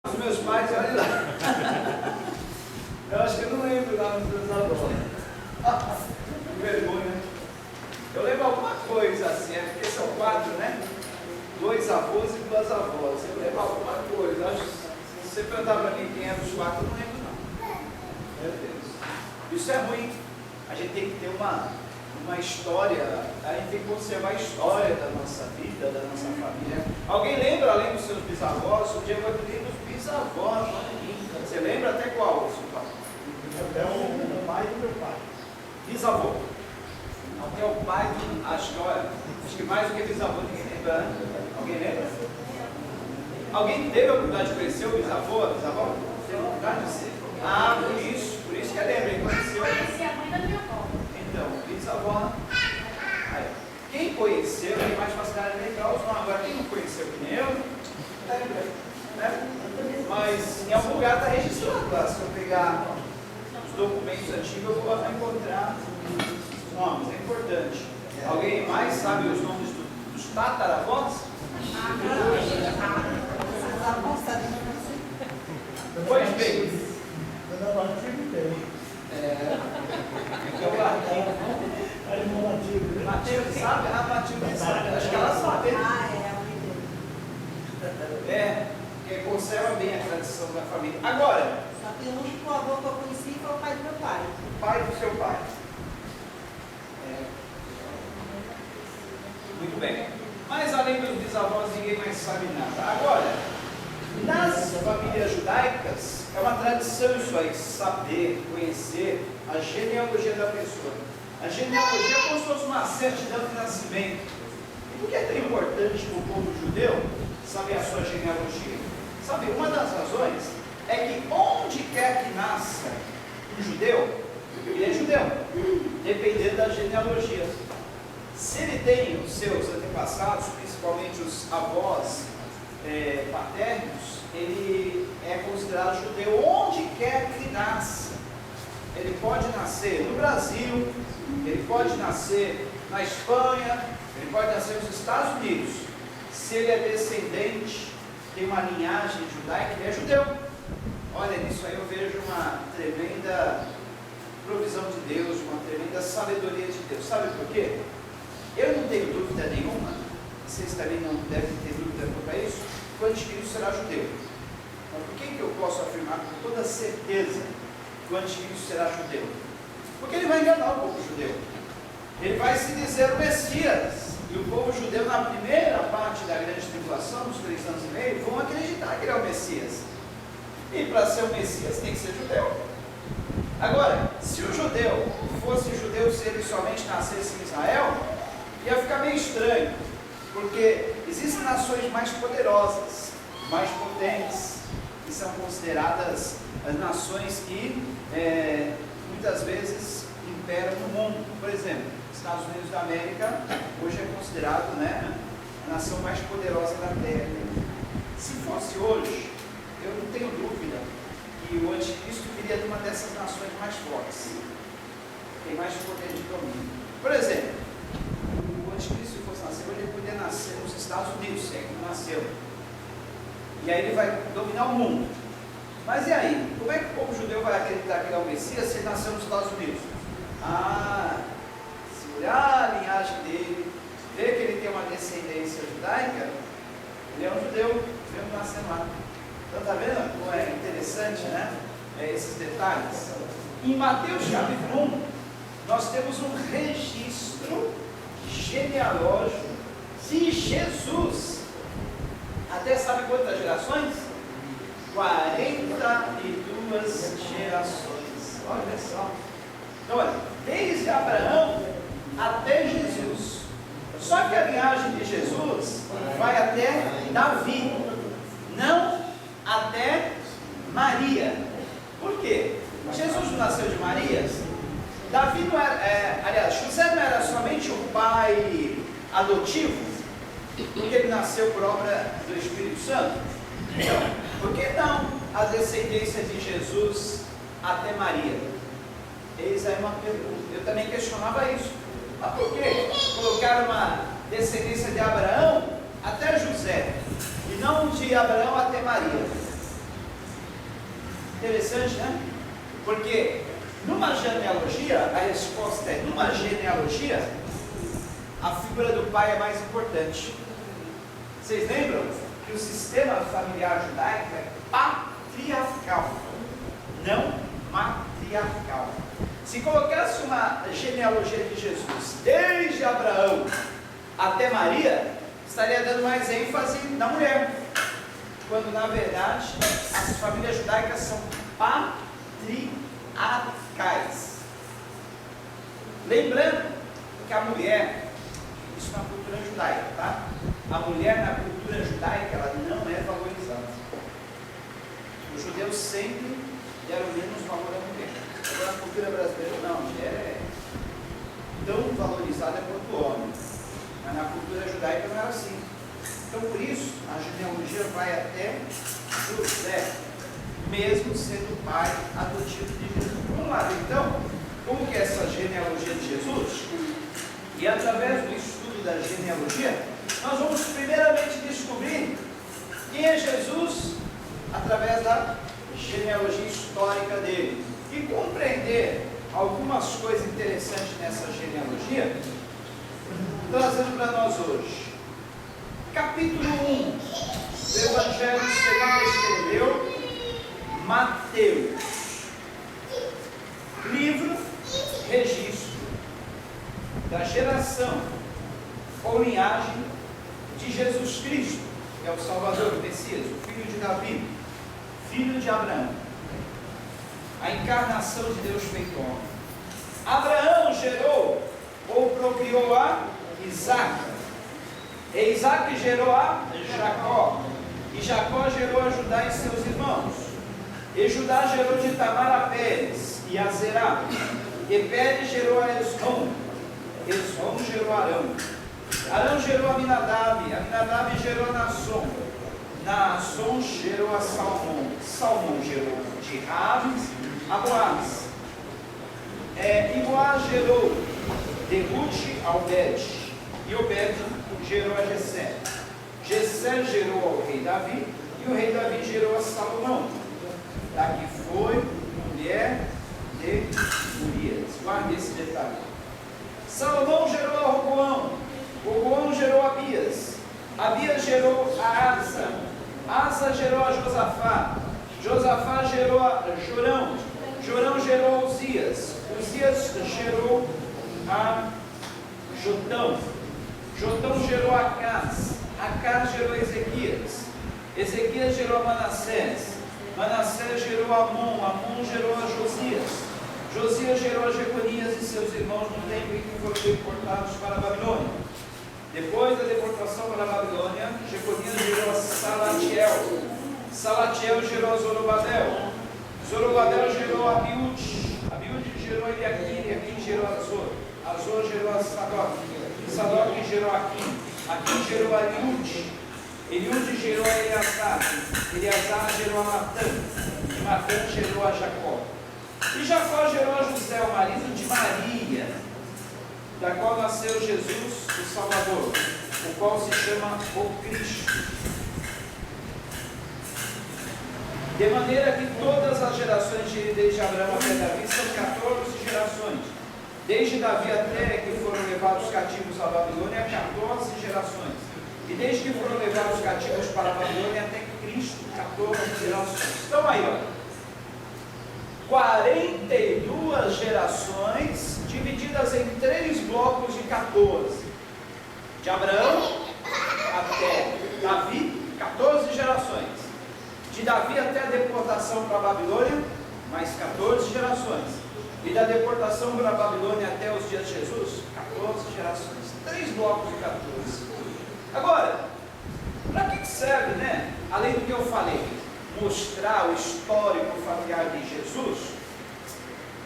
Os meus pais, olha lá. Eu acho que eu não lembro lá nos meus avós. Que vergonha. Eu lembro alguma coisa assim, é porque são 4, né? 2 avós e 2 avós. Eu lembro alguma coisa. Acho que se você perguntar para mim quem era os 4, eu não lembro não. Meu Deus. Isso é ruim. A gente tem que ter uma história, a gente tem que conservar a história da nossa vida, da nossa família. Alguém lembra, além dos seus bisavós? O Diego vai pedir dos bisavós. Você lembra até qual, seu pai? Até o meu pai e o meu pai. Bisavô. Até o pai, a história. Acho que mais do que bisavô ninguém lembra, né? Alguém lembra? Alguém teve a oportunidade de conhecer o bisavô, a bisavó? Teve a oportunidade de ser? Ah, por isso que lembra, ele conheceu. Eu conheci a mãe da minha avó. Então, bisavó. Aí, quem conheceu tem mais facilidade de lembrar os nomes. Agora, quem não conheceu, que nem eu, lembra, né? Mas em algum lugar está registrado lá. Se eu pegar os documentos antigos, eu vou encontrar os nomes. É importante. Alguém mais sabe os nomes dos tataravós? Pois bem. Dona Matilde tem. A irmã Matilde. Matilde sabe? Ah, Matilde sabe. Acho que ela sabe. Que conserva bem a tradição da família. Agora, Só tem um único avô que eu conheci, foi o pai do meu pai. o pai do seu pai. Muito bem. Mas além dos bisavós, ninguém mais sabe nada. Agora, nas famílias judaicas, é uma tradição isso aí, saber, conhecer a genealogia da pessoa. A genealogia é como se fosse uma certidão de nascimento. E por que é tão importante para o povo judeu saber a sua genealogia? Sabe, uma das razões é que onde quer que nasça um judeu, ele é judeu, dependendo da genealogia. Se ele tem os seus antepassados, principalmente os avós paternos, ele é considerado judeu onde quer que nasça. Ele pode nascer no Brasil, ele pode nascer na Espanha, ele pode nascer nos Estados Unidos. Se ele é descendente, tem uma linhagem judaica, ele é judeu. Olha, nisso aí eu vejo uma tremenda provisão de Deus, uma tremenda sabedoria de Deus. Sabe por quê? Eu não tenho dúvida nenhuma, vocês também não devem ter dúvida quanto a isso, que o anticristo será judeu. Mas por que eu posso afirmar com toda certeza que o anticristo será judeu? Porque ele vai enganar o povo judeu. Ele vai se dizer o Messias. E o povo judeu, na primeira parte da grande tribulação, nos 3 anos e meio, vão acreditar que ele é o Messias. E para ser o Messias tem que ser judeu. Agora, se o judeu fosse judeu se ele somente nascesse em Israel, ia ficar meio estranho, porque existem nações mais poderosas, mais potentes, que são consideradas as nações que muitas vezes imperam no mundo. Por exemplo, os Estados Unidos da América hoje é considerado, a nação mais poderosa da Terra. Se fosse hoje, eu não tenho dúvida que o anticristo viria de uma dessas nações mais fortes, tem mais poder de domínio. Por exemplo, o anticristo, se fosse nascer hoje, ele poderia nascer nos Estados Unidos, se é que não nasceu. E aí ele vai dominar o mundo. Mas e aí? Como é que o povo judeu vai acreditar que ele é o Messias se ele nasceu nos Estados Unidos? Se olhar a linhagem dele, ver que ele tem uma descendência judaica, ele é um judeu, mesmo nascendo lá. Então está vendo como é interessante, esses detalhes? Em Mateus capítulo 1, nós temos um registro genealógico de Jesus. Até sabe quantas gerações? 42 gerações. Olha só. Então, olha, desde Abraão até Jesus. Só que a linhagem de Jesus vai até Davi, não até Maria. Por quê? Jesus não nasceu de Maria? Davi não era, José não era somente o pai adotivo, porque ele nasceu por obra do Espírito Santo? Então, por que não a descendência de Jesus até Maria? Eis aí uma pergunta. Eu também questionava isso. Mas por que colocaram uma descendência de Abraão até José e não de Abraão até Maria? Interessante, né? Porque numa genealogia, a resposta é: numa genealogia, a figura do pai é mais importante. Vocês lembram que o sistema familiar judaico é patriarcal, não matriarcal. Se colocasse uma genealogia de Jesus desde Abraão até Maria, estaria dando mais ênfase na mulher, quando na verdade as famílias judaicas são patriarcais. Lembrando que a mulher, isso na cultura judaica, tá? A mulher na cultura judaica, ela não é valorizada. Os judeus sempre deram menos valor à mulher. Agora na cultura brasileira não, a mulher é tão valorizada quanto o homem. Mas na cultura judaica não era assim. Então por isso a genealogia vai até José, mesmo sendo o pai adotivo de Jesus. Vamos lá, então, como que é essa genealogia de Jesus? E através do estudo da genealogia, nós vamos primeiramente descobrir quem é Jesus através da genealogia histórica dele e compreender algumas coisas interessantes nessa genealogia, trazendo para nós hoje. Capítulo 1 do Evangelho segundo escreveu Mateus. Livro, registro da geração ou linhagem de Jesus Cristo, que é o Salvador, o Messias, o filho de Davi, filho de Abraão, a encarnação de Deus feito homem. Abraão gerou ou procriou a Isaac, e Isaac gerou a Jacó, e Jacó gerou a Judá e seus irmãos, e Judá gerou de Tamar a Pérez e a Zerá, e Pérez gerou a Esrom, Esrom gerou a Arão, Arão gerou a Aminadab, Aminadab gerou a Naasson, Naasson gerou a Salmão, Salmão gerou de Raves a Boaz, e Boaz gerou de Ruth a Obed, e Obed gerou a Jessé, Jessé gerou ao rei Davi, e o rei Davi gerou a Salomão, daqui foi mulher de Urias. Guarde esse detalhe. Salomão gerou a Roboão, Roboão gerou a Abias, Abias gerou a Asa, Asa gerou a Josafá, Josafá gerou a Jorão, Jorão gerou a Uzias, Uzias gerou a Jotão, Jotão gerou a Acás, Acás gerou a Ezequias, Ezequias gerou a Manassés, Manassés gerou a Amon, Amon gerou a Josias, Josias gerou a Jeconias e seus irmãos no tempo em que foram deportados para a Babilônia. Depois da deportação para a Babilônia, Jeconias gerou a Salatiel, Salatiel gerou a Zorobabel, Zorobabel gerou a Abiúde, Abiúde gerou a Eliaquim, Eliaquim gerou a Azor, Azor gerou a Sadoc, Sadoc gerou a Aquim, Aquim gerou a Eliúde, Eliúde gerou a Eleazar, Eleazar gerou a Matã, e Matã gerou a Jacó. E Jacó gerou a José, o marido de Maria, da qual nasceu Jesus, o Salvador, o qual se chama o Cristo. De maneira que todas as gerações desde Abraão até Davi são 14 gerações. Desde Davi até que foram levados cativos à Babilônia, 14 gerações. E desde que foram levados cativos para a Babilônia até Cristo, 14 gerações. Então aí, ó. 42 gerações divididas em 3 blocos de 14. De Abraão até Davi, 14 gerações. De Davi até a deportação para a Babilônia, mais 14 gerações. E da deportação para a Babilônia até os dias de Jesus, 14 gerações. 3 blocos de 14. Agora, para que serve, né? Além do que eu falei, mostrar o histórico familiar de Jesus,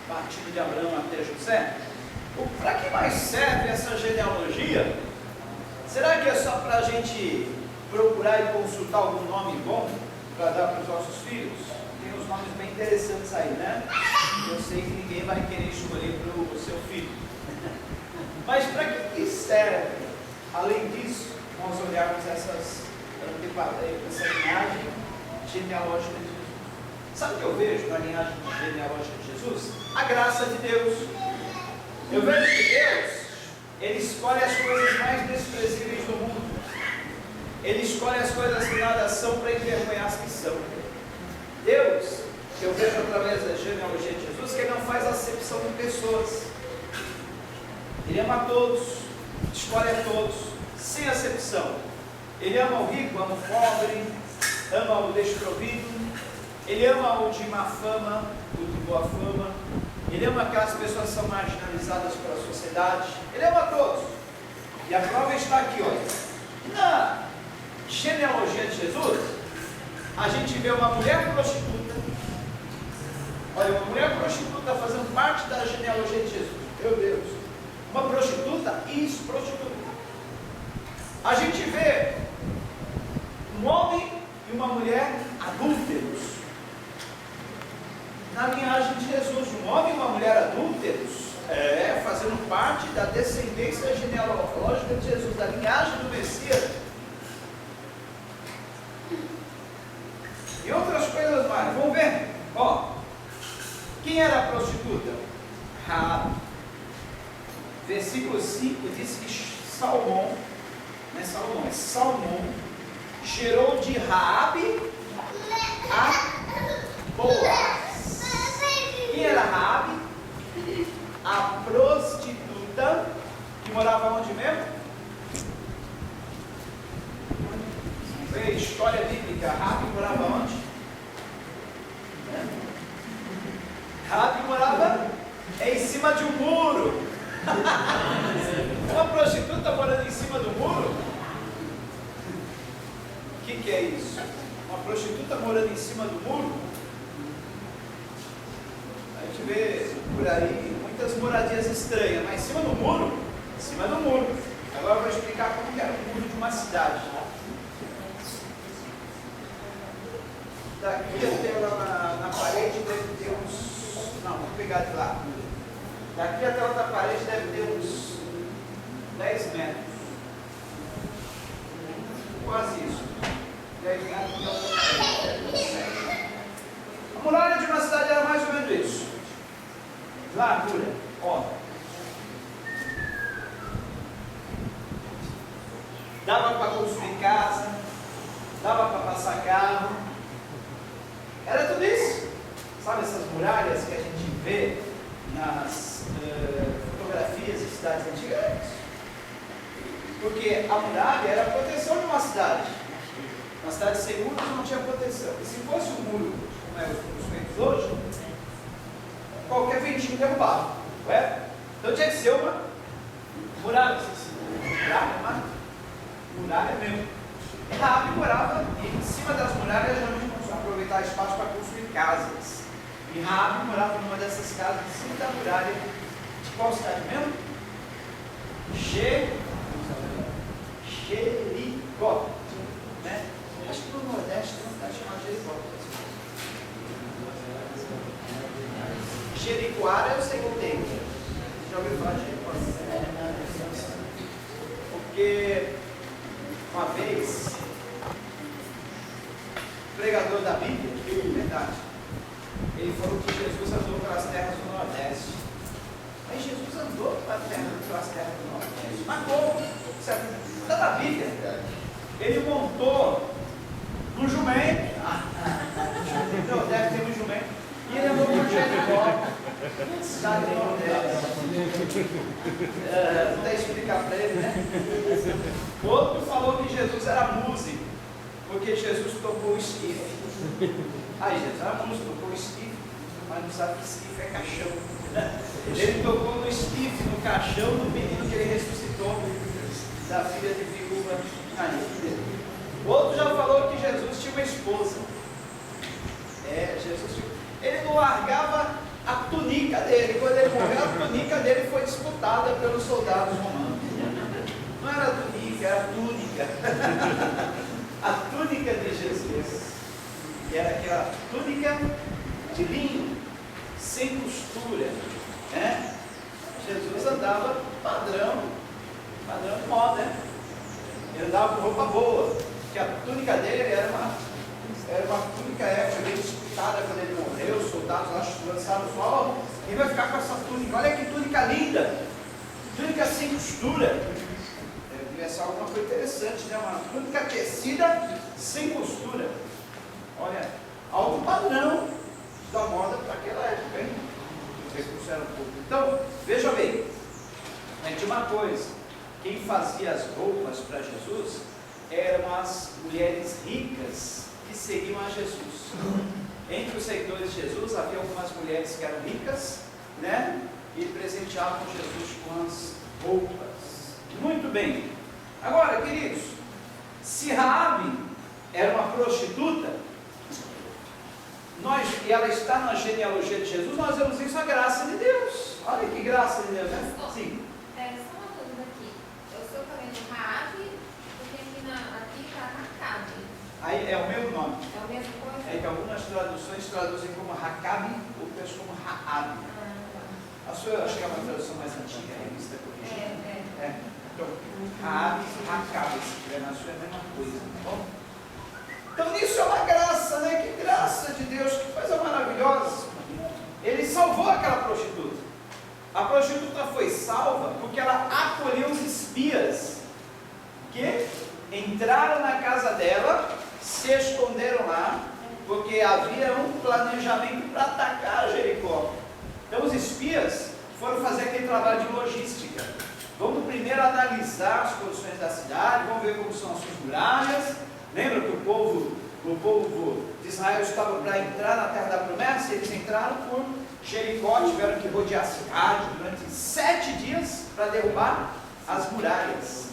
partindo de Abraão até José, para que mais serve essa genealogia? Será que é só para a gente procurar e consultar algum nome bom para dar para os nossos filhos? Tem uns nomes bem interessantes aí, né? Eu sei que ninguém vai querer escolher para o seu filho. Mas para que serve, além disso, nós olharmos essa linhagem genealógica de Jesus? Sabe o que eu vejo na linhagem genealógica de Jesus? A graça de Deus. Eu vejo que Deus, Ele escolhe as coisas mais desprezíveis do mundo. Ele escolhe as coisas que nada são para envergonhar as que são. Deus, que eu vejo através da genealogia de Jesus, que Ele não faz acepção de pessoas. Ele ama a todos, escolhe a todos, sem acepção. Ele ama o rico, ama o pobre, ama o desprovido. Ele ama o de má fama, o de boa fama. Ele ama aquelas pessoas que são marginalizadas pela sociedade. Ele ama a todos. E a prova está aqui, olha. Na genealogia de Jesus, a gente vê uma mulher prostituta. Olha, uma mulher prostituta fazendo parte da genealogia de Jesus. Meu Deus. Uma prostituta e ex-prostituta. A gente vê um homem e uma mulher adúlteros. Na linhagem de Jesus, um homem e uma mulher adúlteros, fazendo parte da descendência genealógica de Jesus, da linhagem do Messias. E outras coisas mais. Vamos ver? Ó, quem era a prostituta? Raabe. Versículo 5 diz que Salmão, não é Salomão, é Salmão, gerou de Raabe a Boaz. Quem era Raabe? A prostituta que morava onde mesmo? Vê, história bíblica. Raabe morava onde? Raabe morava em cima de um muro. Uma prostituta morando em cima do muro? O que é isso? Uma prostituta morando em cima do muro? A gente vê por aí muitas moradias estranhas, mas em cima do muro? Em cima do muro. Agora eu vou explicar como que era o muro de uma cidade. Daqui até lá na parede deve ter uns... Não, vou pegar de lá. Daqui até outra parede deve ter uns 10 metros. Quase isso. 10 metros de outra parede. A muralha de uma cidade era mais ou menos isso. Largura, ó. Dava para construir casa, dava para passar carro. Era tudo isso. Sabe essas muralhas que a gente vê nas fotografias de cidades antigas? Porque a muralha era a proteção de uma cidade. Uma cidade sem muros não tinha proteção. E se fosse um muro, como é os feitos hoje, qualquer ventinho derrubava. Então tinha que ser uma muralha. Muralha mesmo. E Raabe morava em cima das muralhas, geralmente para aproveitar espaço para construir casas. E Raabe morava numa dessas casas em cima da muralha. De qual cidade mesmo? Jericó. Né? Acho que no Nordeste tem uma cidade chamada Jericó. Jericoara eu sei que tem. Já ouviu falar de Jericó? Porque uma vez o pregador da Bíblia, verdade, ele falou que Jesus andou pelas terras do Nordeste. Mas Jesus andou pelas terras do Nordeste. Mas como? Está na Bíblia. Ele montou no jumento. Não, deve ter um jumento. E ele andou por Jericó, cidade do Nordeste. Vou até explicar para ele, né? Outro falou que Jesus era músico, porque Jesus tocou o esquife. Aí Jesus era músico, tocou o esquife, mas não sabe que esquife é caixão. Ele tocou no esquife, no caixão do menino que ele ressuscitou, da filha de viúva Naíra. Outro já falou que Jesus tinha uma esposa. Jesus tinha... Ele não largava a túnica dele. Quando ele morreu, a túnica dele foi disputada pelos soldados romanos. Não era túnica, era túnica. A túnica de Jesus. E era aquela túnica de linho, sem costura. Né? Jesus andava padrão de moda. Ele andava com roupa boa. Porque a túnica dele era uma túnica época bem disputada. sepultada quando ele morreu, os soldados lá lançaram o sol, ele vai ficar com essa túnica, olha que túnica linda, túnica sem costura, deve ser alguma coisa interessante, né? Uma túnica tecida sem costura, olha, alto padrão da moda para aquela época, hein? Então, veja bem, de uma coisa, quem fazia as roupas para Jesus eram as mulheres ricas que seguiam a Jesus. Entre os seguidores de Jesus havia algumas mulheres que eram ricas, né? E presenteavam Jesus com as roupas. Muito bem. Agora, queridos, se Raabe era uma prostituta, e ela está na genealogia de Jesus, nós vemos isso a graça de Deus. Olha que graça de Deus, né? Sim. Só uma dúvida aqui. Eu estou falando Raabe, porque aqui está Racabe. Aí é o mesmo nome. É a mesma coisa? É que algumas traduções traduzem como Racabe, outras como Raabe. A sua, acho que é uma tradução mais antiga, a revista corrigida. Então, Raabe e Racabe, se tiver na sua, é a mesma coisa, tá bom? Então, isso é uma graça, né? Que graça de Deus, que coisa maravilhosa. Ele salvou aquela prostituta. A prostituta foi salva porque ela acolheu os espias que entraram na casa dela, se esconderam lá, porque havia um planejamento para atacar Jericó. Então, os espias foram fazer aquele trabalho de logística. Vamos primeiro analisar as condições da cidade, vamos ver como são as suas muralhas. Lembra que o povo de Israel estava para entrar na terra da promessa? Eles entraram por Jericó, tiveram que rodear a cidade durante 7 dias para derrubar as muralhas.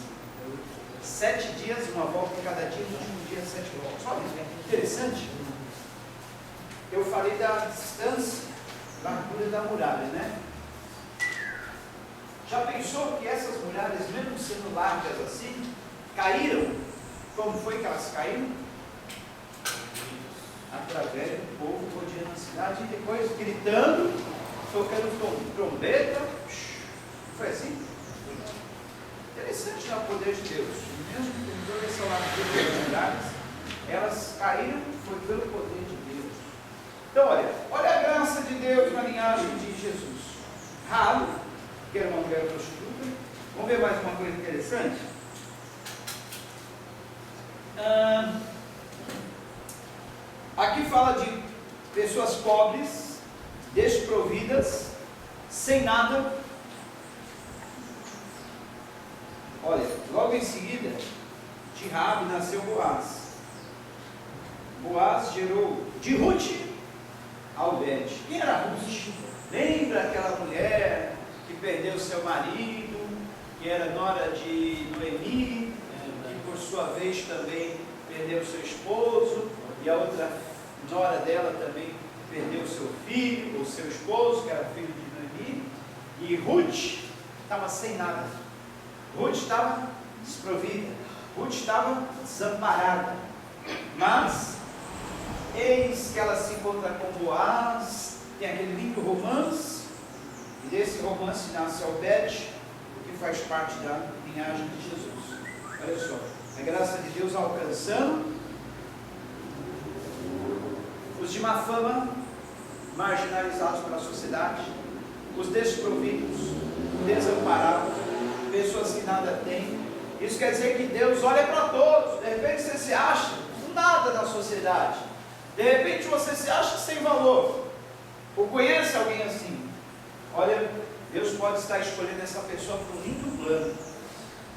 7 dias, uma volta em cada dia, no último dia 7 voltas. Olha, interessante. Eu falei da distância, da altura da muralha, né? Já pensou que essas muralhas, mesmo sendo largas assim, caíram? Como foi que elas caíram? Através do povo rodeando a cidade e depois gritando, tocando trombeta. Foi assim? Interessante, né, o poder de Deus. Mesmo com toda essa largura das muralhas, elas caíram, foi pelo poder de Deus. Então, olha a graça de Deus na linhagem de Jesus. Raabe, que era uma mulher prostituta. Vamos ver mais uma coisa interessante? Aqui fala de pessoas pobres, desprovidas, sem nada. Olha, logo em seguida, de Raabe nasceu Boaz. Boaz gerou de Ruth a Obed. Quem era Ruth? Lembra aquela mulher que perdeu seu marido, que era nora de Noemi, que por sua vez também perdeu seu esposo, e a outra nora dela também perdeu seu filho, ou seu esposo, que era filho de Noemi, e Ruth estava sem nada. Ruth estava desprovida, Ruth estava desamparada, mas eis que ela se encontra com Boaz, tem aquele lindo romance, e desse romance nasce Obed, que faz parte da linhagem de Jesus. Olha só, a graça de Deus alcançando os de má fama, marginalizados pela sociedade, os desprovidos, desamparados, pessoas que nada têm. Isso quer dizer que Deus olha para todos. De repente você se acha nada na sociedade, de repente você se acha sem valor, ou conhece alguém assim. Olha, Deus pode estar escolhendo essa pessoa para um lindo plano.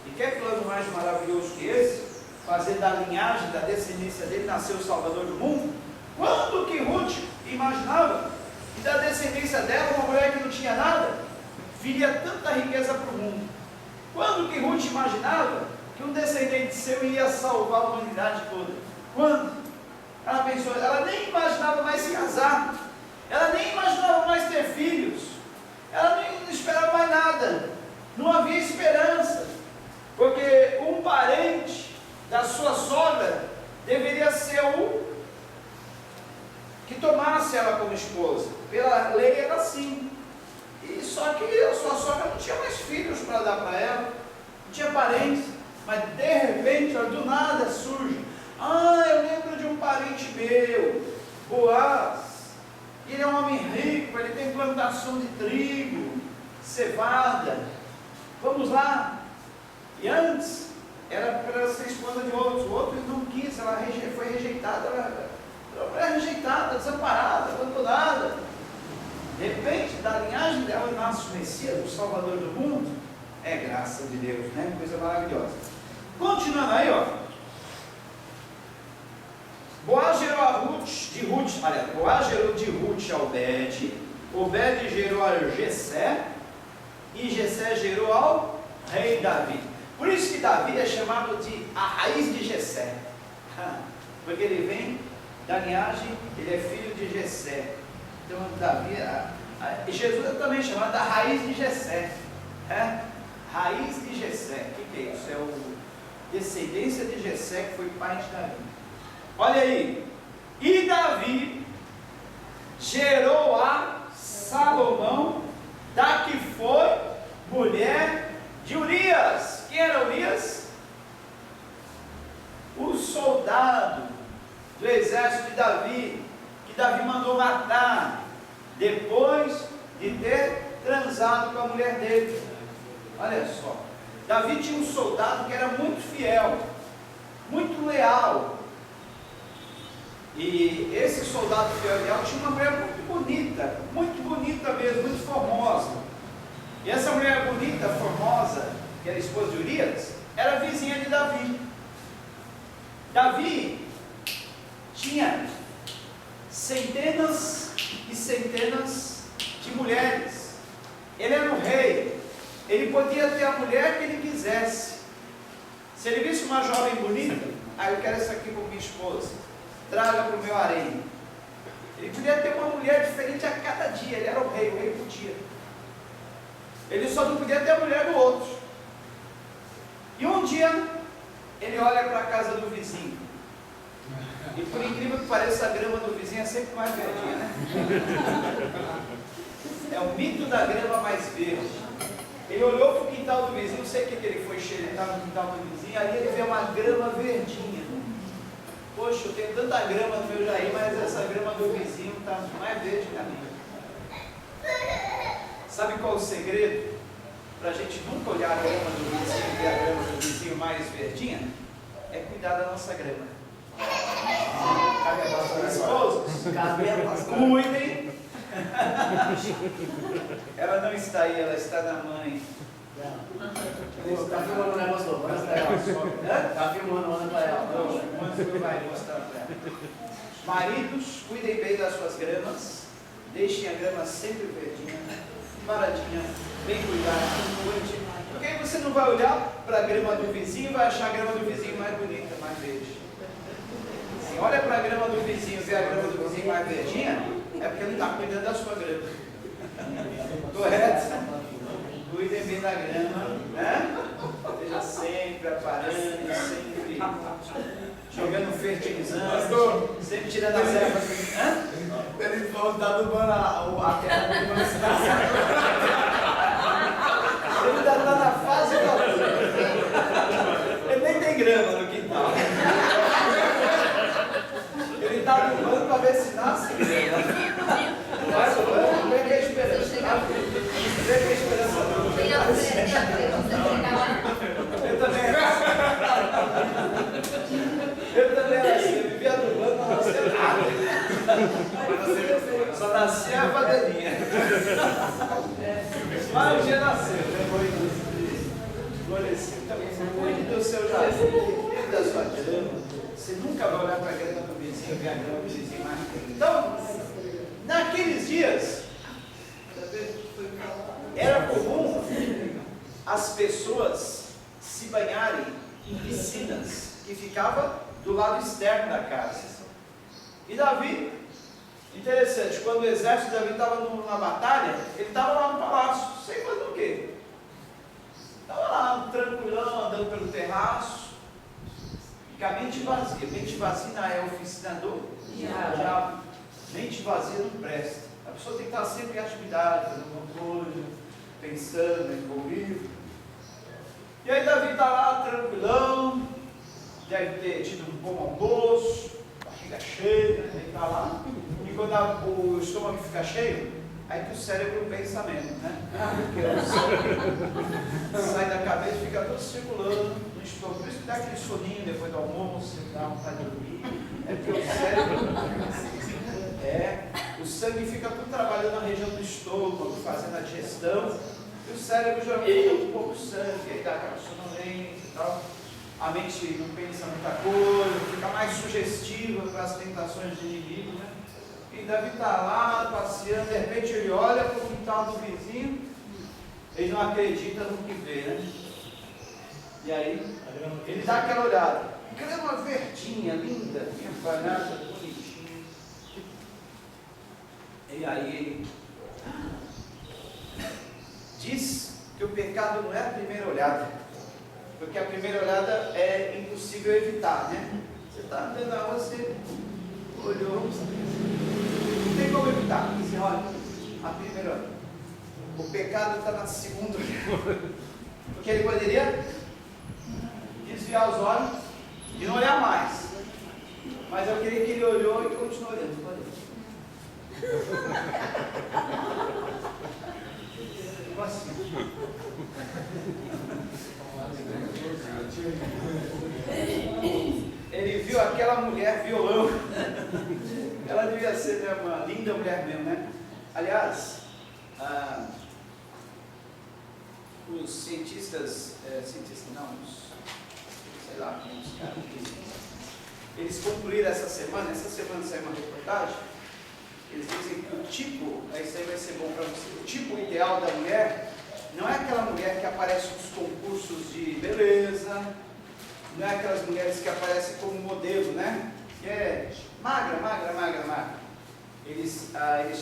E quer plano mais maravilhoso que esse? Fazer da linhagem, da descendência dele, nascer o Salvador do mundo. Quando que Ruth imaginava que da descendência dela, uma mulher que não tinha nada, viria tanta riqueza para o mundo? Quando que Ruth imaginava que um descendente seu ia salvar a humanidade toda? Quando? Ela pensou, ela nem imaginava mais se casar, ela nem imaginava mais ter filhos, ela nem esperava mais nada, não havia esperança, porque um parente da sua sogra deveria ser o que tomasse ela como esposa. Pela lei era assim. E só que a sua sogra não tinha mais filhos para dar para ela, não tinha parentes, mas de repente, do nada surge: eu lembro de um parente meu, Boaz, tem plantação de trigo, cevada. Vamos lá. E antes, era para ser esposa de outros. O outro não quis, ela foi rejeitada. Ela era rejeitada, desamparada, abandonada. De repente, da linhagem dela nasce o Messias, o Salvador do mundo. É graça de Deus, né? Coisa maravilhosa. Continuando aí, ó. Boaz gerou a Boaz gerou de Ruth a Obed, Obed gerou a Jessé, e Jessé gerou ao rei Davi. Por isso que Davi é chamado de a raiz de Jessé, porque ele vem da linhagem, ele é filho de Jessé. Então Davi, Jesus é também chamado da raiz de Jessé, raiz de Jessé. O que é isso? É o descendência de Jessé, que foi pai de Davi. Olha aí, e Davi gerou a Salomão, da que foi mulher de Urias. Quem era Urias? O soldado do exército de Davi, que Davi mandou matar, depois de ter transado com a mulher dele. Olha só, Davi tinha um soldado que era muito fiel, muito leal. E esse soldado fiel e leal tinha uma mulher muito bonita mesmo, muito formosa. E essa mulher bonita, formosa, que era esposa de Urias, era vizinha de Davi. Davi tinha centenas e centenas de mulheres. Ele era o rei. Ele podia ter a mulher que ele quisesse. Se ele visse uma jovem bonita, eu quero essa aqui como minha esposa, traga para o meu harém. Ele podia ter uma mulher diferente a cada dia. Ele era o rei podia. Ele só não podia ter a mulher do outro. E um dia, ele olha para a casa do vizinho. E por incrível que pareça, a grama do vizinho é sempre mais verdinha, né? É o mito da grama mais verde. Ele olhou para o quintal do vizinho, não sei o que ele foi cheio, ele estava no quintal do vizinho, ali ele vê uma grama verdinha. Poxa, eu tenho tanta grama no meu jardim, mas essa grama do vizinho está mais verde que a minha. Sabe qual é o segredo? Para a gente nunca olhar a grama do vizinho e ver a grama do vizinho mais verdinha? É cuidar da nossa grama. Esposos, cuidem. Ela não está aí, ela está na mãe. Está filmando o negócio novo, está filmando o ano para ela. Vai mostrar para ela. Maridos, cuidem bem das suas gramas, deixem a grama sempre verdinha, paradinha, bem cuidada, porque aí você não vai olhar para a grama do vizinho e vai achar a grama do vizinho mais bonita, mais verde. Se olha para a grama do vizinho e vê a grama do vizinho mais verdinha, é porque não está cuidando da sua grama. Correto? Cuidem bem da grama, né? Esteja sempre aparando, sempre jogando fertilizante, sempre tirando as ervas. Ele falou que está adubando a terra dele para ver se dá certo. Ele ainda está na fase da lua. Ele nem tem grama no quintal. Ele está adubando para ver se nasce grama. Vai adubando, vem que a esperança. Vem que a esperança não. Eu também era assim, eu vivia adubando, não nascia nada. Só nascia a padelinha. Mas um dia nasceu, depois floresceu. Então, cuide do seu jardim, cuide da sua grama. Você nunca vai olhar para a grama do vizinho e ver a grama do vizinho mais. Então, naqueles dias, era comum as pessoas se banharem em piscinas que ficavam do lado externo da casa. E Davi, interessante, quando o exército de Davi estava na batalha, ele estava lá no palácio, sem fazer o quê? Estava lá, tranquilão, andando pelo terraço, e com a mente vazia. Mente vazia é oficina do diabo. Mente vazia não presta. A pessoa tem que estar sempre em atividade, fazendo alguma coisa, pensando, envolvido. E aí Davi está lá, tranquilão, deve ter tido um bom almoço, barriga cheia, ele está lá. E quando o estômago fica cheio, Aí que o cérebro pensa menos, né? Porque o cérebro sai da cabeça e fica todo circulando no estômago. Por isso que dá aquele soninho depois do almoço, você dá vontade de dormir. É porque o cérebro... o sangue fica tudo trabalhando na região do estômago, fazendo a digestão. E o cérebro já fica com pouco sangue, aí dá aquela sonolência e tal. A mente não pensa muita coisa, fica mais sugestiva para as tentações do inimigo, né? E Davi está lá passeando, de repente ele olha para o quintal do vizinho, ele não acredita no que vê, né? E aí ele dá aquela olhada, grama verdinha, linda, bem banhada, bonitinha. E aí ele diz que o pecado não é a primeira olhada, porque a primeira olhada é impossível evitar, né? Você está andando na rua, você olhou, não tem como evitar. Você olha, a primeira olhada. O pecado está na segunda olhada, porque ele poderia desviar os olhos e não olhar mais, mas eu queria que ele olhou e continuou olhando. Ele viu aquela mulher violão. Ela devia ser, né, uma linda mulher mesmo, né? Aliás, os cientistas eles concluíram essa semana saiu uma reportagem. Eles dizem que o tipo, isso aí vai ser bom para você, o tipo ideal da mulher não é aquela mulher que aparece nos concursos de beleza, não é aquelas mulheres que aparecem como modelo, né? Que é magra. Eles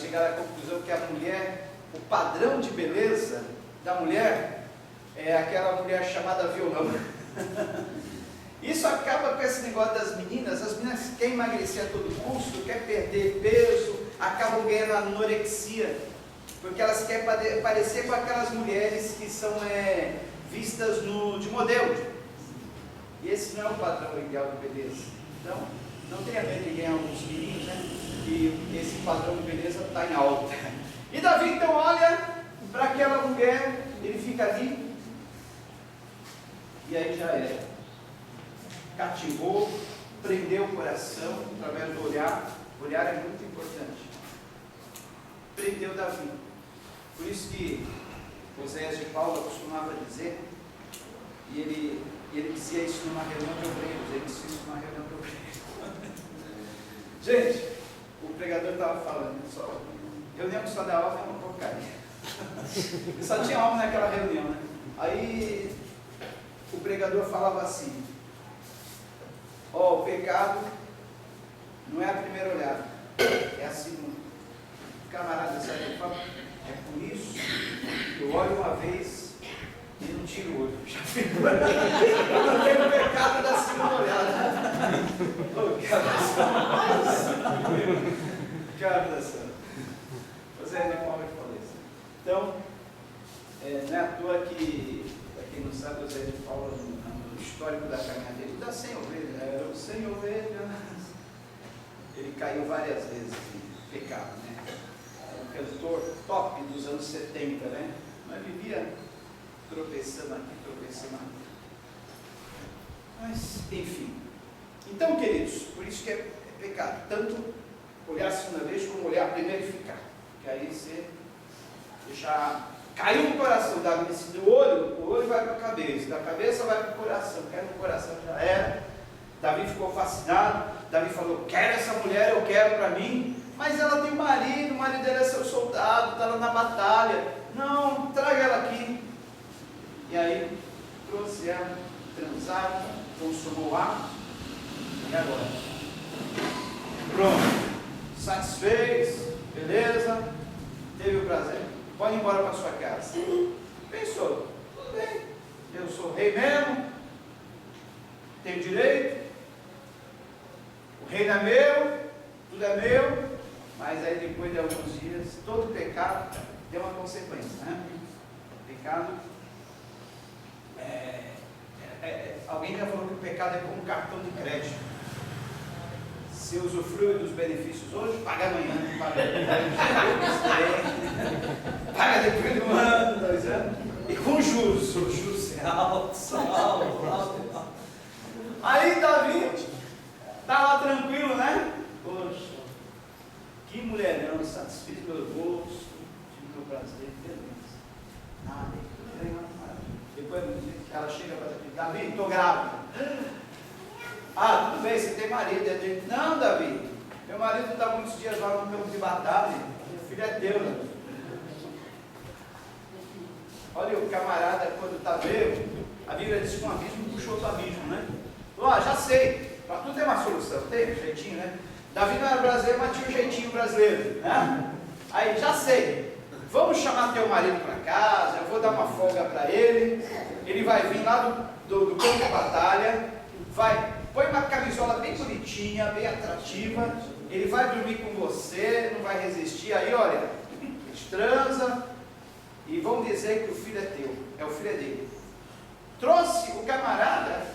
chegaram à conclusão que a mulher, o padrão de beleza da mulher é aquela mulher chamada violão. Isso acaba com esse negócio das meninas. As meninas querem emagrecer a todo custo, querem perder peso, acabam ganhando anorexia, porque elas querem parecer com aquelas mulheres que são vistas de modelo. E esse não é o padrão ideal de beleza. Então, não tenha medo de ganhar alguns quilinhos, né? E esse padrão de beleza está em alta. E Davi então olha para aquela mulher, ele fica ali, e aí já era. Cativou, prendeu o coração através do olhar. O olhar é muito importante. Prendeu Davi. Por isso que Oséias de Paula costumava dizer, e ele dizia isso numa reunião de obreiros, ele disse isso numa reunião de obreiros. Gente, o pregador estava falando, reunião que só dá alma é uma porcaria. Só tinha alma naquela reunião, né? Aí o pregador falava assim: o pecado não é a primeira olhada, é a segunda. O camarada sabe o que fala? É por isso que eu olho uma vez e não tiro o olho. Já ficou. Eu não tenho o pecado da segunda olhada. Cara, você é de Paulo que falou isso. Então, não é à toa que, para quem não sabe, José de Paulo, no histórico da caminhada dele, está sem ovelha, era o sem ovelha. Ele caiu várias vezes em pecado, né? Um cantor top dos anos 70, né? Mas vivia tropeçando aqui, tropeçando aqui. Mas, enfim. Então, queridos, por isso que é pecado. Tanto olhar a segunda vez como olhar a primeira e ficar. Que aí você já caiu no coração, do olho, o olho vai para a cabeça, da cabeça vai para o coração, cai no coração, já era. Davi ficou fascinado, Davi falou: quero essa mulher, eu quero para mim, mas ela tem marido, o marido dela é seu soldado, está lá na batalha, não, traga ela aqui. E aí, trouxe ela, transaram, consumou o ato, e agora? Pronto, satisfez, beleza, teve o prazer, pode ir embora para sua casa. Pensou, tudo bem, eu sou rei mesmo, tenho direito, o reino é meu, tudo é meu, mas aí depois de alguns dias, todo pecado tem uma consequência, né? Pecado, alguém já falou que o pecado é como um cartão de crédito. Se usufrui dos benefícios hoje, paga amanhã, paga depois. paga depois de 1 ano, 2 anos, e com juros, os juros altos. Aí Davi está lá tranquilo, né? Poxa, que mulherão, satisfeito pelo bolso, tive meu prazer, beleza. Depois ela chega para Davi, estou grávida. Ah, tudo bem, você tem marido. Ele diz, não, Davi, meu marido está muitos dias lá no campo de batalha, meu filho é teu, né? Olha o camarada, quando está bêbado, a Bíblia diz que um abismo puxou outro abismo, né? Ó, já sei, para tudo tem uma solução, tem um jeitinho, né? Davi não era brasileiro, mas tinha um jeitinho brasileiro, né? Aí, já sei, vamos chamar teu marido para casa, eu vou dar uma folga para ele vai vir lá do campo de batalha, põe uma camisola bem bonitinha, bem atrativa, ele vai dormir com você, não vai resistir, aí olha, transa, e vão dizer que o filho é teu, o filho é dele. Trouxe o camarada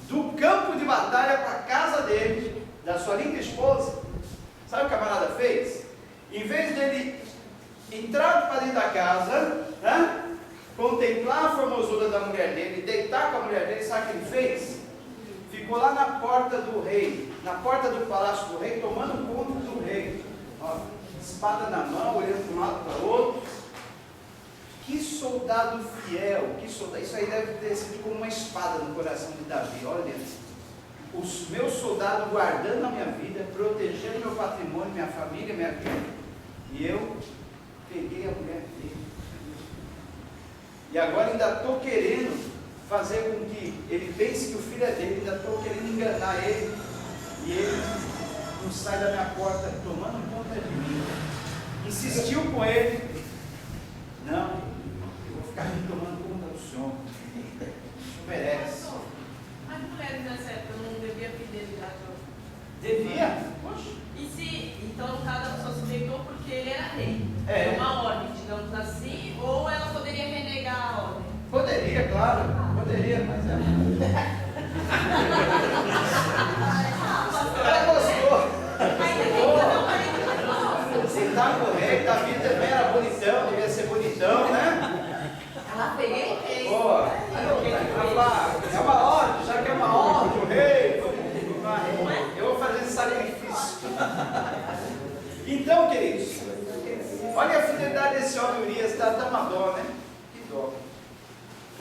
do campo de batalha para a casa dele, da sua linda esposa. Sabe o que o camarada fez? Em vez dele entrar para dentro da casa, né, contemplar a formosura da mulher dele, deitar com a mulher dele, sabe o que ele fez? Ficou lá na porta do rei, na porta do palácio do rei, tomando conta do rei. Ó, espada na mão, olhando para um lado para o outro. Que soldado fiel, que soldado, isso aí deve ter sido como uma espada no coração de Davi. Olha, os meus soldados guardando a minha vida, protegendo meu patrimônio, minha família, minha vida, e eu peguei a mulher dele. E agora ainda estou querendo fazer com que ele pense que o filho é dele, ainda estou querendo enganar ele, e ele não sai da minha porta tomando conta de mim. Insistiu com ele, não, eu vou ficar aqui tomando conta do senhor, o senhor merece. As mulheres nessa época não deviam fidelidade ao... Devia? Poxa. E se, então, no caso, a pessoa se deitou porque ele era rei? É. Uma ordem, digamos assim, ou ela poderia renegar a ordem? Poderia, claro, poderia, mas ela gostou. Se está correto, a vida também era bonitão, devia ser bonitão, né? Ela fez. Pô, é uma ordem, já que é uma ordem, o rei, eu vou fazer esse sacrifício. Então, queridos, olha a fidelidade desse homem Urias, dá uma dó, né? Que dó.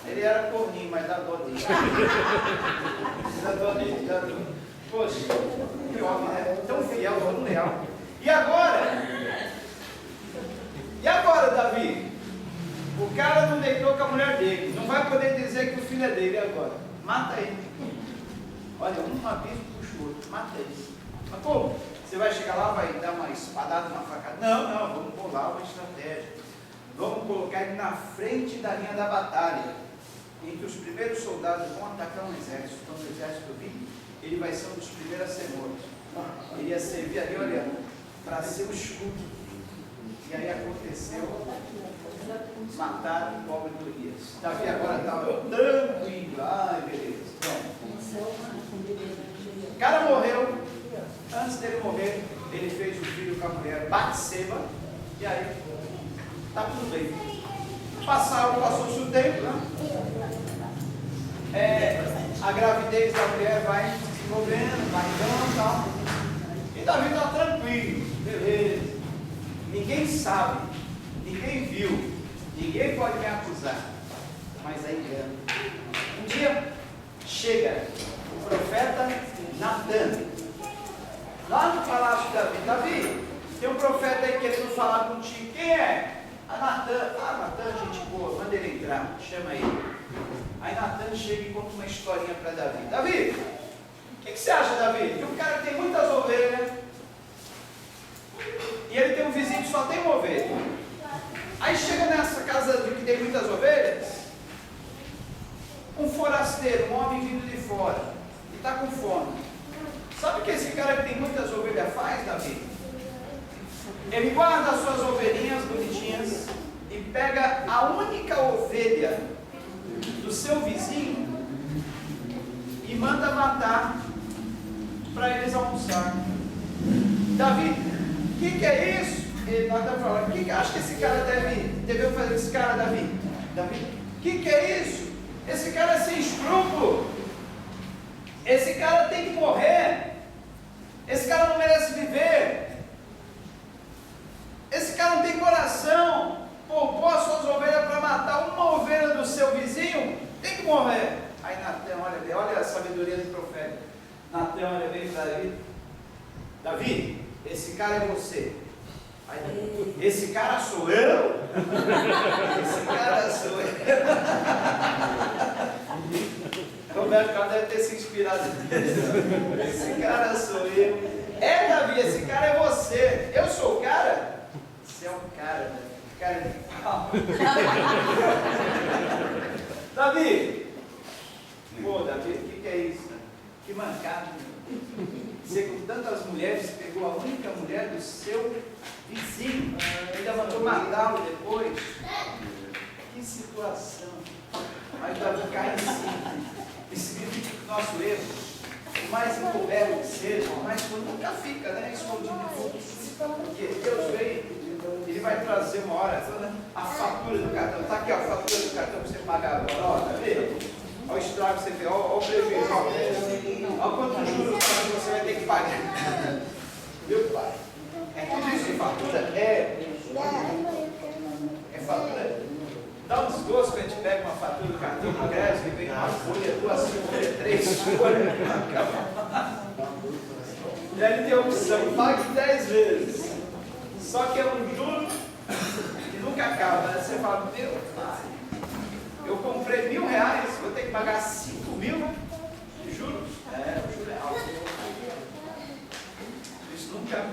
Ele era corninho, mas dá dó dele. Dá dó dele, dá dó. Poxa, que homem, né? Tão fiel, tão leal. E agora, Davi? O cara não deitou com a mulher dele, não vai poder dizer que o filho é dele agora. Mata ele. Olha, um abismo puxa o outro, mata ele. Mas como? Você vai chegar lá, vai dar uma espadada, uma facada? Não, vamos pular uma estratégia. Vamos colocar ele na frente da linha da batalha. Entre os primeiros soldados vão atacar um exército. Quando o exército vir, ele vai ser um dos primeiros a ser morto. Ele ia servir ali, olha, para ser o escudo. E aí aconteceu, mataram o pobre do Urias. Davi agora estava tranquilo, ai beleza. O cara morreu, antes dele morrer, ele fez um filho com a mulher Batseba, e aí, está tudo bem. Passou-se o tempo, né? A gravidez da mulher vai se desenvolvendo, vai dando e tal. E Davi está tranquilo, beleza. Ninguém sabe, ninguém viu, ninguém pode me acusar, mas é engano. Um dia chega o profeta Natan, lá no palácio de Davi. Davi, tem um profeta aí querendo falar contigo. Quem é? Natan, gente boa, manda ele entrar, chama ele. Aí Natan chega e conta uma historinha para Davi. Davi, o que você acha, Davi? Que um cara que tem muitas ovelhas, e ele tem um vizinho que só tem uma ovelha. Aí chega nessa casa que tem muitas ovelhas, um forasteiro, um homem vindo de fora, e está com fome. Sabe o que esse cara que tem muitas ovelhas faz, Davi? Ele guarda as suas ovelhinhas bonitinhas e pega a única ovelha do seu vizinho e manda matar para eles almoçarem. Davi, o que é isso? E nós estamos falando, o que acha que esse cara deveu fazer esse cara, Davi? Davi, o que é isso? Esse cara é sem escrúpulo. Esse cara tem que morrer. Esse cara não merece viver. Esse cara não tem coração. Poupou as suas ovelhas para matar uma ovelha do seu vizinho. Tem que morrer. Aí Natan, olha a sabedoria do profeta. Natan, olha bem para Davi. Davi, esse cara é você. Aí, esse cara sou eu? Esse cara sou eu. Roberto Carlos deve ter se inspirado nisso. Esse cara sou eu. É, Davi, esse cara é você. Eu sou o cara? Você é um cara, né? Cara de pau. Davi! Pô, Davi, o que é isso? Que mancada. Você com tantas mulheres pegou a única mulher do seu vizinho. Ainda mandou matá-lo depois. Que situação. Mas Davi cai em si. Isso significa que o nosso erro, o mais encoberto que seja, mas nunca fica, né? Escondido de fundo. Porque Deus veio. Ele vai trazer uma hora a fatura do cartão. Está aqui ó, a fatura do cartão para você pagar agora. Ó, tá vendo? Olha o estrago que você fez, olha o prejuízo. Olha quantos juros você vai ter que pagar. Meu pai. É tudo isso de fatura? É fatura. Dá um desgosto quando a gente pega uma fatura do cartão do crédito e vem uma folha, 2 folhas, 3 folhas. E aí ele tem a opção, pague 10 vezes. Só que é um juro que nunca acaba. Né? Você fala, meu pai, eu comprei R$1.000, vou ter que pagar 5.000 de juros? É, o juro é alto. Isso nunca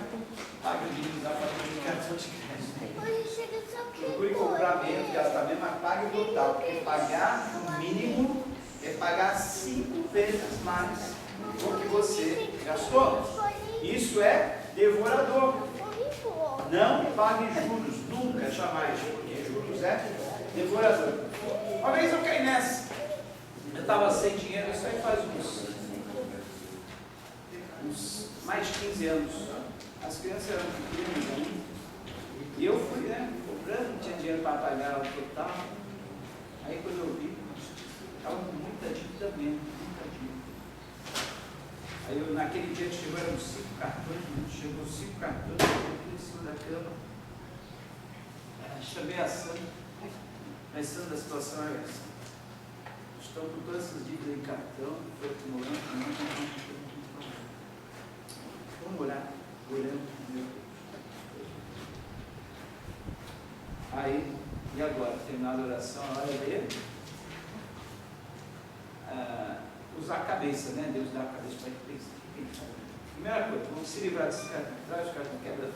paga o dinheiro da fatura de cartão de crédito. Procure comprar menos, gastar menos, mas pague o total. Porque pagar o mínimo é pagar 5 vezes mais do que você gastou. Isso é devorador. Não pague juros, nunca, jamais, porque juros é devorador. Uma vez eu caí nessa, eu estava sem dinheiro, isso aí faz uns mais de 15 anos. As crianças eram pequenas ainda, e eu fui, né, comprando, não tinha dinheiro para pagar o total. Aí quando eu vi, estava com muita dívida mesmo, muita dívida. Aí eu, naquele dia chegou, eram 5 cartões, chegou 5 cartões, em cima da cama, chamei a Sandra, pensando na situação é essa. Estão com todas essas dívidas em cartão, foi acumulando, vamos orar, orando, meu Deus. Aí, e agora? Terminada a oração, a hora dele. Usar a cabeça, né? Deus dá a cabeça para ele pensar. O que tem que fazer? Primeira coisa, vamos se livrar desse cartão. Traz o cartão, quebra.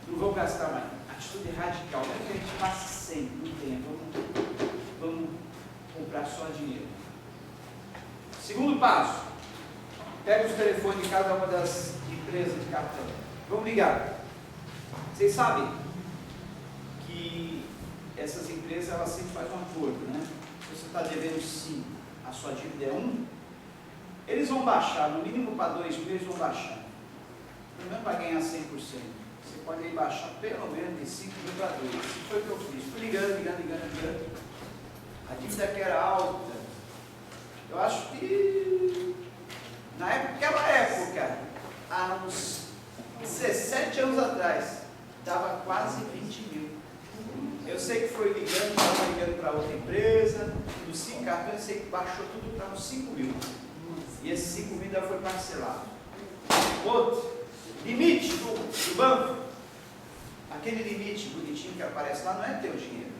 Não vou gastar mais. Atitude radical. Não é que a gente passe sem, não tem. Vamos comprar só dinheiro. Segundo passo. Pega os telefones de cada uma das empresas de cartão. Vamos ligar. Vocês sabem que essas empresas elas sempre fazem um acordo, né? Se você está devendo 5, a sua dívida é 1, eles vão baixar, no mínimo para 2 mil eles vão baixar. Pelo menos para ganhar 100%. Você pode ir baixar pelo menos de 5 mil para 2. Isso foi o que eu fiz. Fui ligando. A dívida que era alta, eu acho que naquela época, há uns 17 anos atrás, dava quase 20 mil. Eu sei que foi ligando, estava ligando para outra empresa, dos 5 cartões, eu sei que baixou tudo para uns 5 mil. E esses 5 mil ainda foi parcelado. Outro, limite do banco. Aquele limite bonitinho que aparece lá não é teu dinheiro.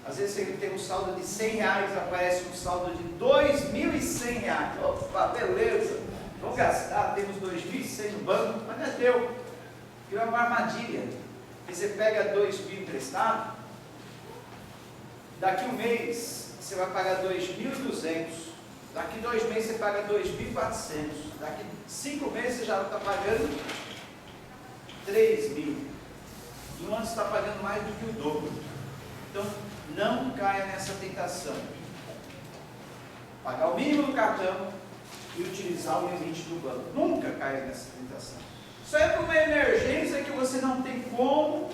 Às vezes ele tem um saldo de R$100, aparece um saldo de R$2.100. Opa, beleza, vamos gastar, temos R$2.100 no banco, mas não é teu. Aquilo é uma armadilha. Você pega 2 mil emprestado, daqui um mês você vai pagar 2.200, daqui 2 meses você paga 2.400, daqui 5 meses você já está pagando 3 mil. E um ano você está pagando mais do que o dobro. Então, não caia nessa tentação. Pagar o mínimo do cartão e utilizar o limite do banco. Nunca caia nessa tentação. Isso é para uma emergência que você não tem como,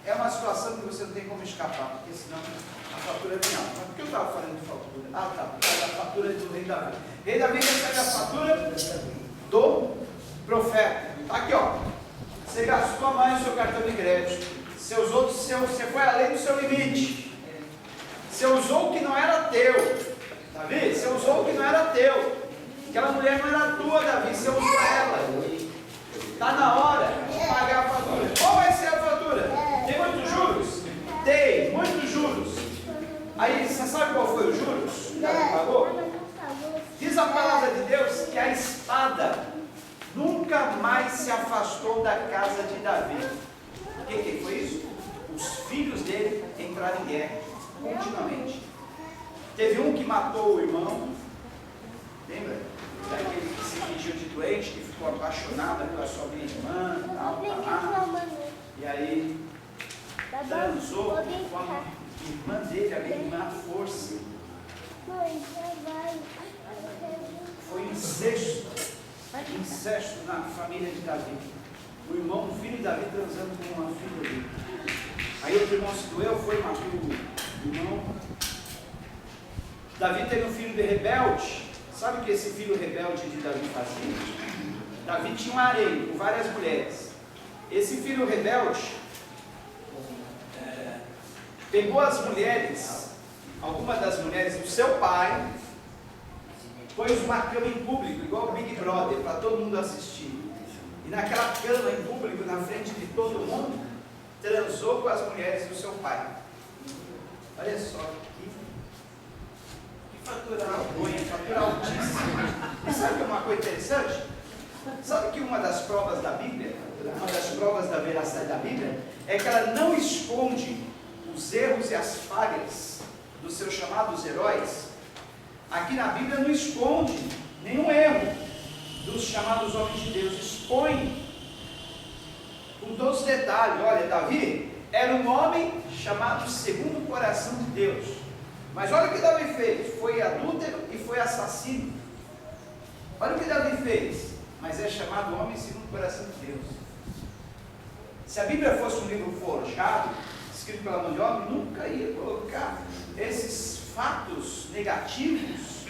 é uma situação que você não tem como escapar, porque senão a fatura vem alta. Mas por que eu estava falando de fatura? Ah, tá, por causa da fatura do rei Davi. O rei Davi recebe a fatura do profeta. Aqui, ó. Você gastou mais o seu cartão de crédito. Você foi além do seu limite. Você usou o que não era teu. Davi, você usou o que não era teu. Aquela mulher não era tua, Davi. Você usou ela. Está na hora de pagar a fatura. Qual vai ser a fatura? Tem muitos juros? Tem, muitos juros. Aí, você sabe qual foi os juros que Davi pagou? Diz a palavra de Deus que a espada nunca mais se afastou da casa de Davi. O que foi isso? Os filhos dele entraram em guerra continuamente. Teve um que matou o irmão, lembra? Daquele que se fingiu de doente, que ficou apaixonada pela sua irmã, e aí transou com a irmã dele, a irmã à força. Foi incesto na família de Davi. O irmão, o filho de Davi transando com uma filha dele. Aí outro irmão se doeu, foi e matou o irmão. Davi teve um filho de rebelde. Sabe o que esse filho rebelde de Davi fazia? Davi tinha um harém com várias mulheres. Esse filho rebelde pegou as mulheres, algumas das mulheres do seu pai, pôs uma cama em público, igual o Big Brother, para todo mundo assistir. E naquela cama em público, na frente de todo mundo, transou com as mulheres do seu pai. Olha só, que fatura ruim, fatura altíssima. E sabe uma coisa interessante? Sabe que uma das provas da Bíblia, uma das provas da veracidade da Bíblia, é que ela não esconde os erros e as falhas dos seus chamados heróis. Aqui na Bíblia não esconde nenhum erro dos chamados homens de Deus, expõe com todos os detalhes. Olha, Davi era um homem chamado segundo o coração de Deus, mas olha o que Davi fez, foi adúltero e foi assassino. Olha o que Davi fez, mas é chamado homem segundo o coração de Deus. Se a Bíblia fosse um livro forjado, escrito pela mão de homem, nunca ia colocar esses fatos negativos,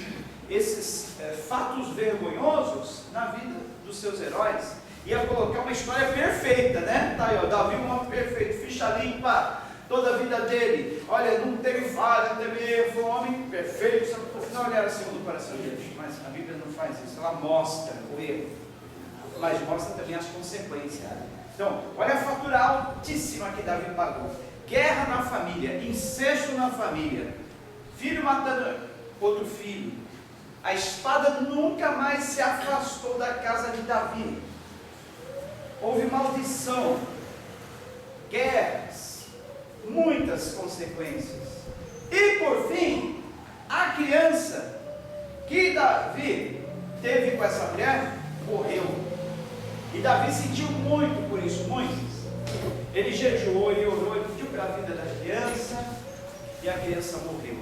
esses fatos vergonhosos na vida dos seus heróis. Ia colocar uma história perfeita, né? Tá aí, ó, Davi, um homem perfeito, ficha limpa, toda a vida dele, olha, não teve falha, não teve erro, foi um homem perfeito, no final ele era segundo o coração de Deus. Mas a Bíblia não faz isso, ela mostra o erro, mas mostra também as consequências. Então, olha a fatura altíssima que Davi pagou. Guerra na família, incesto na família, filho matando outro filho. A espada nunca mais se afastou da casa de Davi. Houve maldição, guerras, muitas consequências. E por fim, a criança que Davi teve com essa mulher morreu. E Davi sentiu muito por isso, muito. Ele jejuou, ele orou, ele pediu pela vida da criança, e a criança morreu.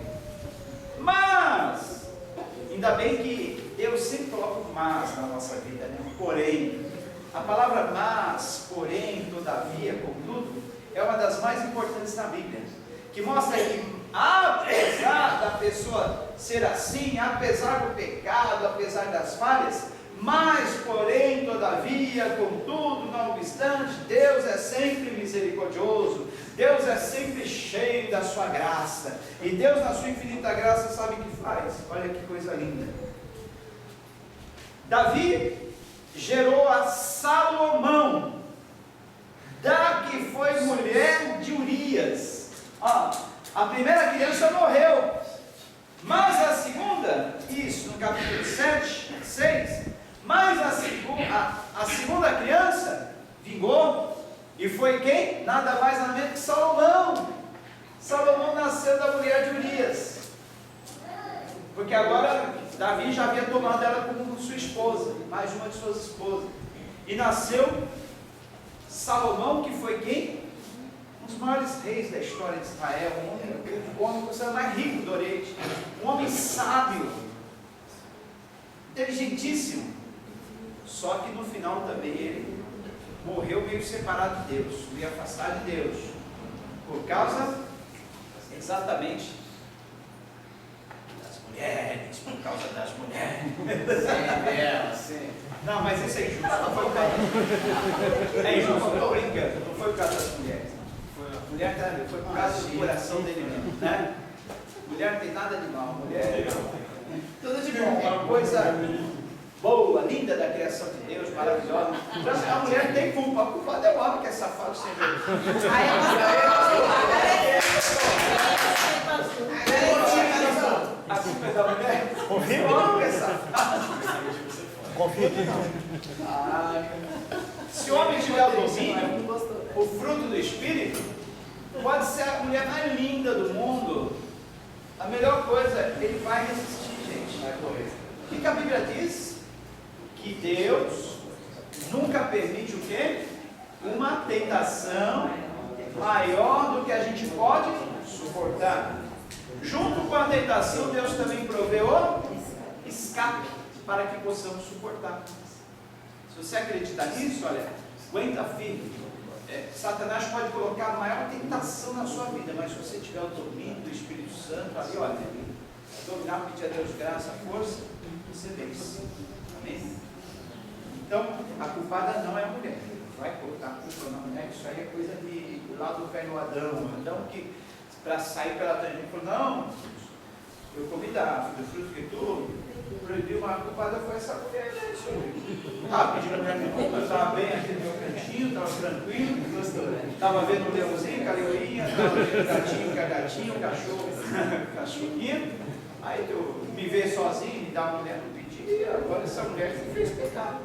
Mas, ainda bem que Deus sempre coloca o mas na nossa vida, né? Porém, a palavra mas, porém, todavia, contudo, é uma das mais importantes na Bíblia, que mostra que, apesar da pessoa ser assim, apesar do pecado, apesar das falhas, mas, porém, todavia, contudo, não obstante, Deus é sempre misericordioso, Deus é sempre cheio da sua graça, e Deus, na sua infinita graça, sabe o que faz. Olha que coisa linda. Davi gerou a Salomão, da que foi mulher de Urias. A primeira criança morreu, mas a segunda, isso no capítulo 7, 6, mas a segunda criança vingou, e foi quem? Nada mais nada menos que Salomão. Salomão nasceu da mulher de Urias, porque agora Davi já havia tomado ela como sua esposa, mais uma de suas esposas, e nasceu Salomão, que foi quem? Um dos maiores reis da história de Israel, um homem considerado mais rico do Oriente, um homem sábio, inteligentíssimo. Só que no final também ele morreu meio separado de Deus, meio afastado de Deus, por causa exatamente das mulheres, por causa das mulheres. Sim. Não, mas isso é injusto, não foi por causa. É injusto, estou brincando, não foi por causa das mulheres. A mulher foi por causa do coração dele mesmo, né? Mulher não tem nada de mal, mulher tudo de bom, uma coisa boa, linda da criação de Deus, maravilhosa. A mulher tem culpa, a culpa é o homem que é safado sem Deus. A culpa é da mulher? O homem que é safado. Confia. Se o homem tiver o domínio, o fruto do Espírito, pode ser a mulher mais linda do mundo, a melhor coisa, ele vai resistir, gente. O que a Bíblia diz? Que Deus nunca permite o quê? Uma tentação maior do que a gente pode suportar. Junto com a tentação, Deus também provê o escape para que possamos suportar. Se você acreditar nisso, olha, aguenta firme. Satanás pode colocar a maior tentação na sua vida, mas se você tiver o domínio do Espírito Santo, ali, olha, dominar, pedir a Deus graça, força, você vence. Amém? Então, a culpada não é a mulher. Vai colocar a culpa na mulher, isso aí é coisa de lá do velho Adão. Adão que, para sair pela tangente, falou, não, eu comi do fruto que tu proibiu, mas a culpada foi essa mulher, né? Estava pedindo para mim, eu estava bem aqui no meu cantinho, estava tranquilo, estava vendo o leãozinho, com a leoinha, estava vendo o gatinho, com a gatinha, o cachorro, cachorrinho. Aí tu me vê sozinho, me dá uma mulher no pedido, e agora essa mulher te fez pecado.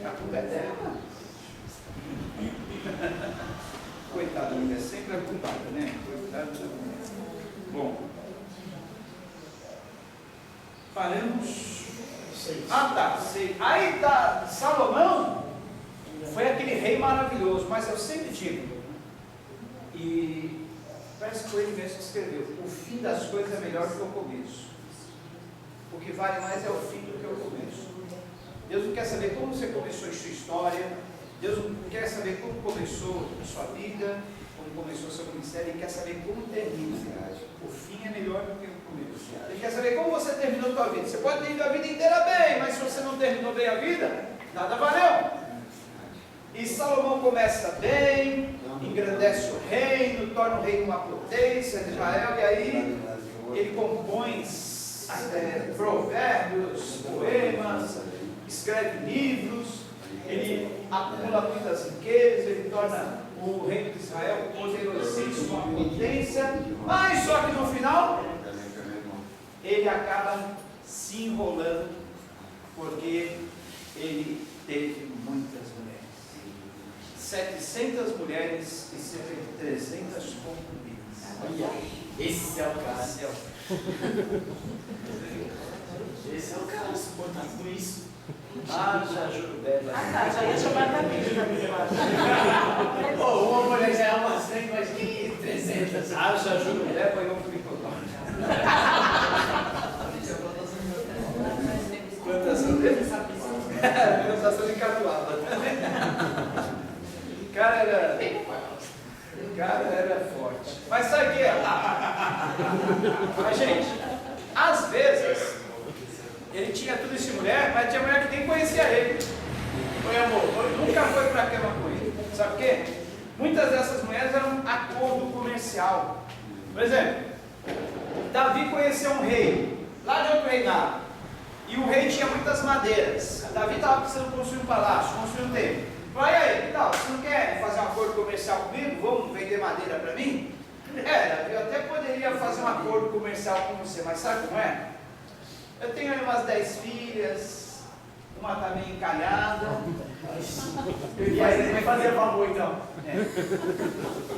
A culpa é dela. Coitada, a mulher sempre é culpada, né? Coitada da mulher. Bom, paramos. Ah, tá, sei. Aí tá, Salomão foi aquele rei maravilhoso, mas eu sempre digo, e parece que foi ele mesmo que escreveu, o fim das coisas é melhor do que o começo. O que vale mais é o fim do que o começo. Deus não quer saber como você começou a sua história, Deus não quer saber como começou a sua vida, como começou o seu ministério, Ele quer saber como termina. O fim é melhor do que o começo. Ele quer saber como você terminou a sua vida. Você pode ter ido a vida inteira bem, mas se você não terminou bem a vida, nada valeu. E Salomão começa bem, engrandece o reino, torna o reino uma potência de Israel, e aí ele compõe provérbios, poemas, escreve livros, ele acumula muitas riquezas, ele torna o reino de Israel poderosíssimo, uma potência, mas só que no final ele acaba se enrolando, porque ele teve muitas mulheres, 700 mulheres e cerca de 300 concubinas. Esse é o cara. Esse é o cara, suportar tudo isso. Já juro bela. Já ia chamar também. Uma mulher já é umas 100, mas que 300. Já juro bela e um fricotório. Plantação dele? Plantação de catuaba. O cara era forte. Mas sabe o que é? Mas, gente, às vezes ele tinha tudo isso de mulher, mas tinha mulher que nem conhecia ele. Foi amor, nunca foi para a cama com ele. Sabe por quê? Muitas dessas mulheres eram um acordo comercial. Por exemplo, Davi conheceu um rei, lá de outro reinado, e o rei tinha muitas madeiras. Davi estava precisando construir um palácio, construir um templo. Falou, e aí, que tal? Você não quer fazer um acordo comercial comigo? Vamos vender madeira para mim? Davi, eu até poderia fazer um acordo comercial com você, mas sabe como é? Eu tenho aí umas 10 filhas, uma está meio encalhada. E aí ele vai fazer favor então.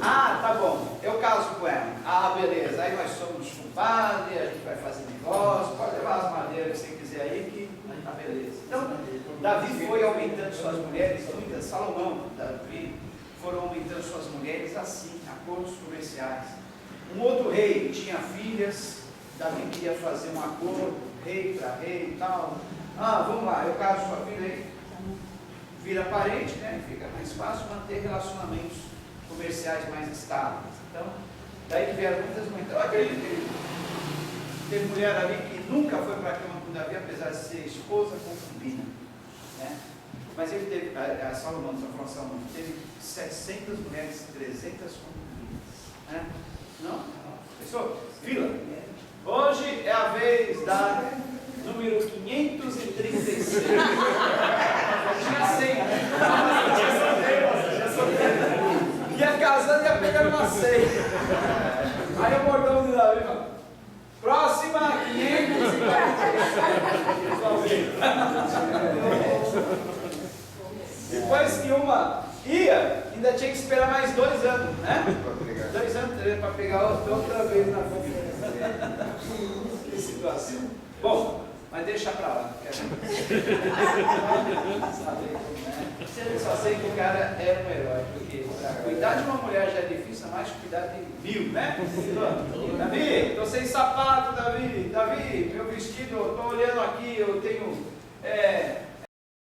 Tá bom, eu caso com ela. Beleza, aí nós somos compadres, a gente vai fazer negócio, pode levar as madeiras que você quiser aí, que tá beleza. Então, Davi foi aumentando suas mulheres, muitas, Salomão, Davi, foram aumentando suas mulheres assim, acordos comerciais. Um outro rei tinha filhas, Davi queria fazer um acordo, rei para rei e tal. Vamos lá, eu caso sua filha aí. vira parente, né? Fica mais fácil manter relacionamentos comerciais mais estáveis. Então, daí que vieram muitas mulheres. Eu acredito que teve mulher ali que nunca foi para a cama com Davi, apesar de ser esposa concubina, né? Mas ele teve, a Salomão, teve 700 mulheres, 300 concubinas, né? Não? Pensou? Fila. Hoje é a vez da número 536. Tinha 100, né? Já solteiro. Ia casando e ia pegando uma 100. Aí o bordão de Davi falou: próxima 536. Depois que uma ia, ainda tinha que esperar mais 2 anos, né? 2 anos, 3 para pegar outra vez na família. Que situação. Bom, mas deixa pra lá. Eu só sei que o cara era um herói, porque cuidar de uma mulher já é difícil, mais cuidar de 1000, né? Davi, estou sem sapato, Davi, meu vestido, estou olhando aqui, eu tenho